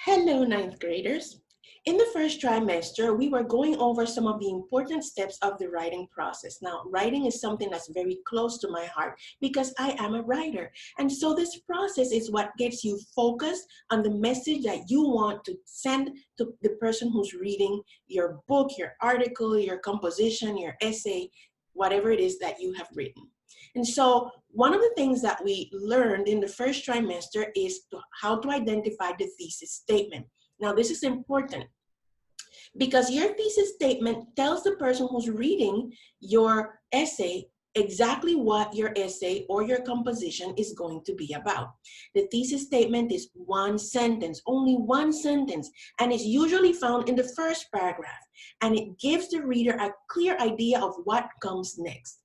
Hello, ninth graders. In the first trimester, we were going over some of the important steps of the writing process. Now, writing is something that's very close to my heart because I am a writer. And so this process is what gets you focused on the message that you want to send to the person who's reading your book, your article, your composition, your essay, whatever it is that you have written. And so one of the things that we learned in the first trimester is how to identify the thesis statement. Now, this is important because your thesis statement tells the person who's reading your essay exactly what your essay or your composition is going to be about. The thesis statement is one sentence, only one sentence, and it's usually found in the first paragraph, and it gives the reader a clear idea of what comes next.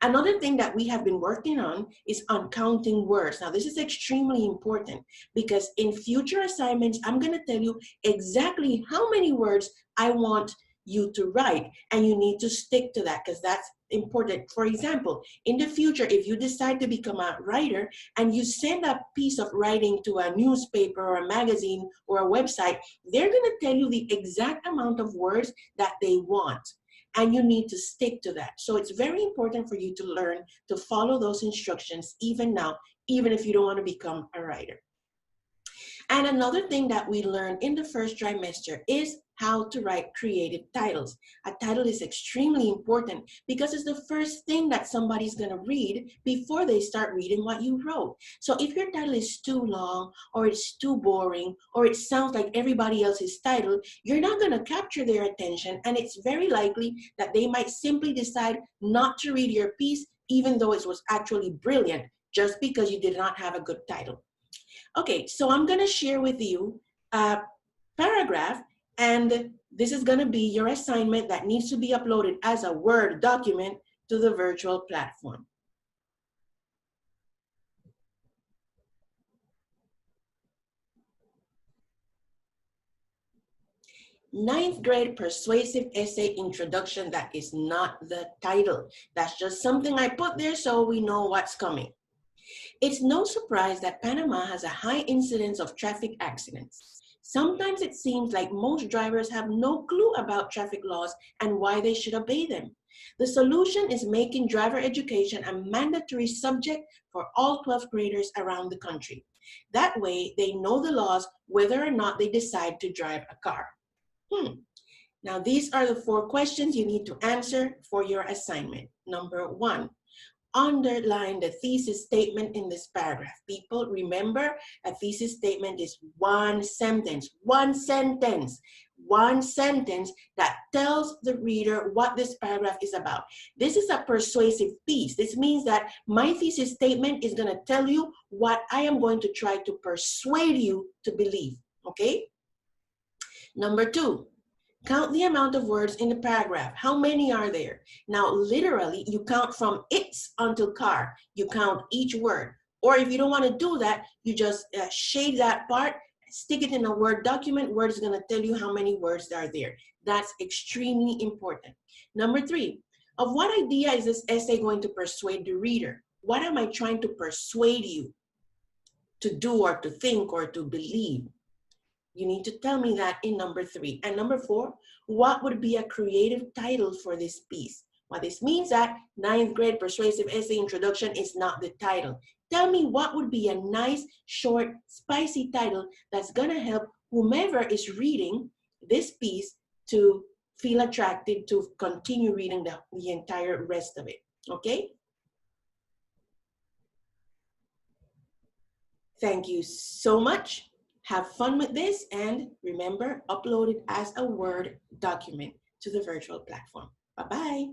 Another thing that we have been working on is on counting words. Now, this is extremely important because in future assignments, I'm going to tell you exactly how many words I want you to write, and you need to stick to that because that's important. For example, in the future, if you decide to become a writer and you send a piece of writing to a newspaper or a magazine or a website, they're going to tell you the exact amount of words that they want. And you need to stick to that. So it's very important for you to learn to follow those instructions even now, even if you don't want to become a writer. And another thing that we learned in the first trimester is how to write creative titles. A title is extremely important because it's the first thing that somebody's going to read before they start reading what you wrote. So if your title is too long, or it's too boring, or it sounds like everybody else's title, you're not going to capture their attention, and it's very likely that they might simply decide not to read your piece even though it was actually brilliant just because you did not have a good title. Okay, so I'm going to share with you a paragraph, and this is going to be your assignment that needs to be uploaded as a Word document to the virtual platform. Ninth grade persuasive essay introduction. That is not the title. That's just something I put there so we know what's coming. It's no surprise that Panama has a high incidence of traffic accidents. Sometimes it seems like most drivers have no clue about traffic laws and why they should obey them. The solution is making driver education a mandatory subject for all 12th graders around the country. That way, they know the laws whether or not they decide to drive a car. Now, these are the 4 questions you need to answer for your assignment. Number 1. Underline the thesis statement in this paragraph. People, remember, a thesis statement is one sentence that tells the reader what this paragraph is about. This is a persuasive piece. This means that my thesis statement is going to tell you what I am going to try to persuade you to believe, okay? Number 2. Count the amount of words in the paragraph. How many are there? Now, literally, you count from its until car. You count each word. Or if you don't want to do that, you just shade that part, stick it in a Word document. Word is going to tell you how many words are there. That's extremely important. Number 3, of what idea is this essay going to persuade the reader? What am I trying to persuade you to do or to think or to believe? You need to tell me that in number 3. And number 4, what would be a creative title for this piece? Well, this means that 9th grade persuasive essay introduction is not the title. Tell me what would be a nice, short, spicy title that's going to help whomever is reading this piece to feel attracted to continue reading the entire rest of it. Okay? Thank you so much. Have fun with this, and remember, upload it as a Word document to the virtual platform. Bye-bye.